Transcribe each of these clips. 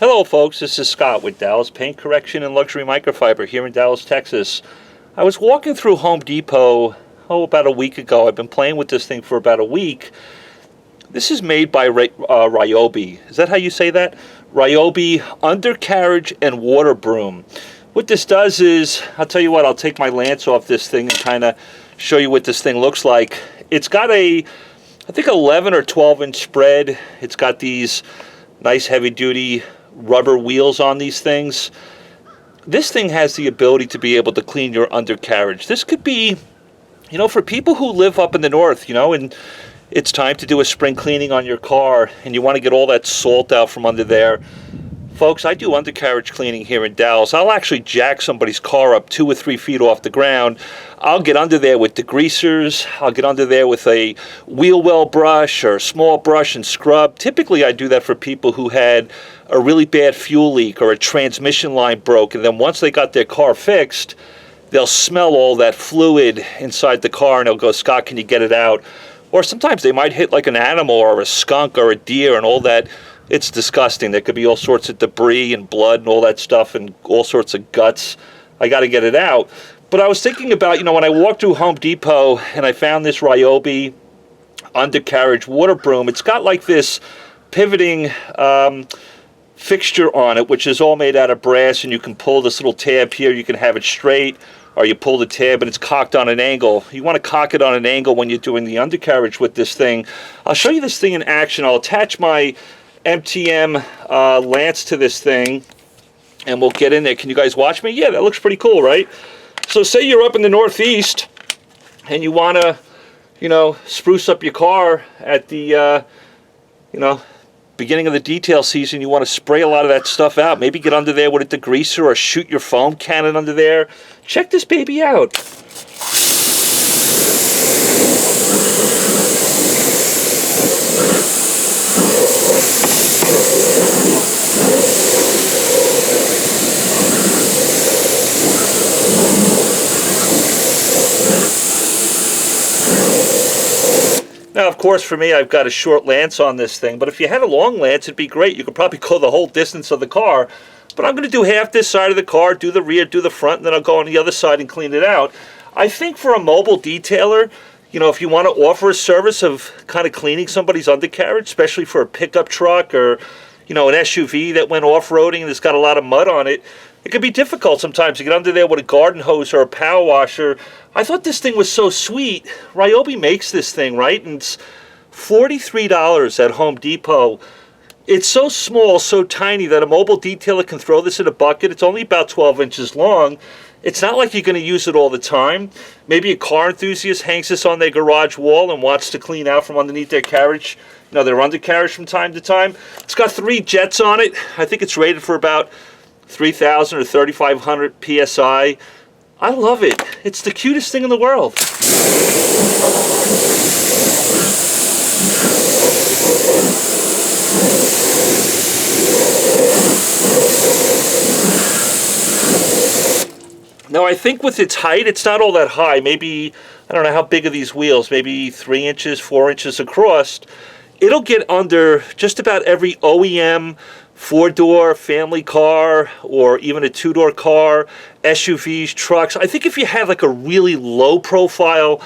Hello folks, this is Scott with Dallas Paint Correction and Luxury Microfiber here in Dallas, Texas. I was walking through Home Depot, about a week ago. I've been playing with this thing for about a week. This is made by Ryobi. Is that how you say that? Ryobi Undercarriage and Water Broom. What this does is, I'll tell you what, I'll take my lance off this thing and kind of show you what this thing looks like. It's got a, I think 11 or 12 inch spread. It's got these nice heavy duty rubber wheels on these things. This thing has the ability to be able to clean your undercarriage. This could be, for people who live up in the north, and it's time to do a spring cleaning on your car and you want to get all that salt out from under there. Folks, I do undercarriage cleaning here in Dallas. I'll actually jack somebody's car up 2 or 3 feet off the ground. I'll get under there with degreasers. I'll get under there with a wheel well brush or a small brush and scrub. Typically, I do that for people who had a really bad fuel leak or a transmission line broke. And then once they got their car fixed, they'll smell all that fluid inside the car and they'll go, "Scott, can you get it out?" Or sometimes they might hit like an animal or a skunk or a deer and all that. It's disgusting. There could be all sorts of debris and blood and all that stuff and all sorts of guts. I got to get it out. But I was thinking about, when I walked through Home Depot and I found this Ryobi Undercarriage Water Broom. It's got like this pivoting fixture on it, which is all made out of brass, and you can pull this little tab here. You can have it straight, or you pull the tab and it's cocked on an angle. You want to cock it on an angle when you're doing the undercarriage with this thing. I'll show you this thing in action. I'll attach my MTM lance to this thing and we'll get in there. Can you guys watch me? Yeah, that looks pretty cool, right? So say you're up in the Northeast and you want to, spruce up your car at the, beginning of the detail season. You want to spray a lot of that stuff out. Maybe get under there with a degreaser or shoot your foam cannon under there. Check this baby out. Now, of course, for me, I've got a short lance on this thing, but if you had a long lance, it'd be great. You could probably go the whole distance of the car, but I'm going to do half this side of the car, do the rear, do the front, and then I'll go on the other side and clean it out. I think for a mobile detailer, if you want to offer a service of kind of cleaning somebody's undercarriage, especially for a pickup truck or, an SUV that went off-roading and it's got a lot of mud on it, it can be difficult sometimes to get under there with a garden hose or a power washer. I thought this thing was so sweet. Ryobi makes this thing, right? And it's $43 at Home Depot. It's so small, so tiny that a mobile detailer can throw this in a bucket. It's only about 12 inches long. It's not like you're going to use it all the time. Maybe a car enthusiast hangs this on their garage wall and wants to clean out from underneath their carriage, their undercarriage from time to time. It's got 3 jets on it. I think it's rated for about 3,000 or 3,500 PSI. I love it. It's the cutest thing in the world. Now, I think with its height, it's not all that high. Maybe, I don't know how big are these wheels, maybe 3 inches, 4 inches across. It'll get under just about every OEM 4-door family car or even a 2-door car, SUVs, trucks. I think if you have like a really low profile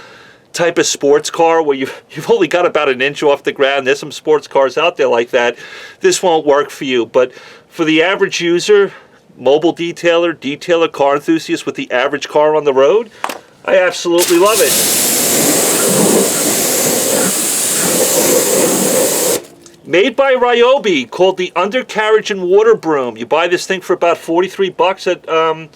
type of sports car where you've only got about an inch off the ground, there's some sports cars out there like that, this won't work for you. But for the average user, mobile detailer, car enthusiast with the average car on the road, I absolutely love it. Made by Ryobi, called the Undercarriage and Water Broom. You buy this thing for about 43 bucks at Home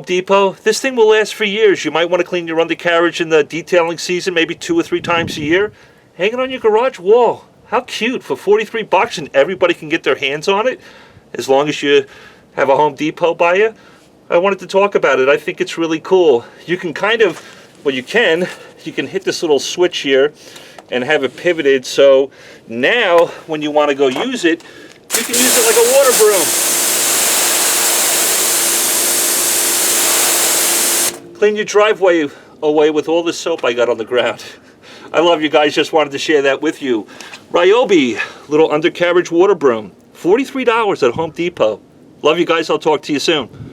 Depot. This thing will last for years. You might want to clean your undercarriage in the detailing season, maybe 2 or 3 times a year. Hang it on your garage wall. How cute, for 43 bucks and everybody can get their hands on it, as long as you have a Home Depot by you. I wanted to talk about it. I think it's really cool. You can you can hit this little switch here and have it pivoted, so now when you want to go use it, you can use it like a water broom. Clean your driveway away with all the soap I got on the ground. I love you guys, just wanted to share that with you. Ryobi, little undercarriage water broom. $43 at Home Depot. Love you guys. I'll talk to you soon.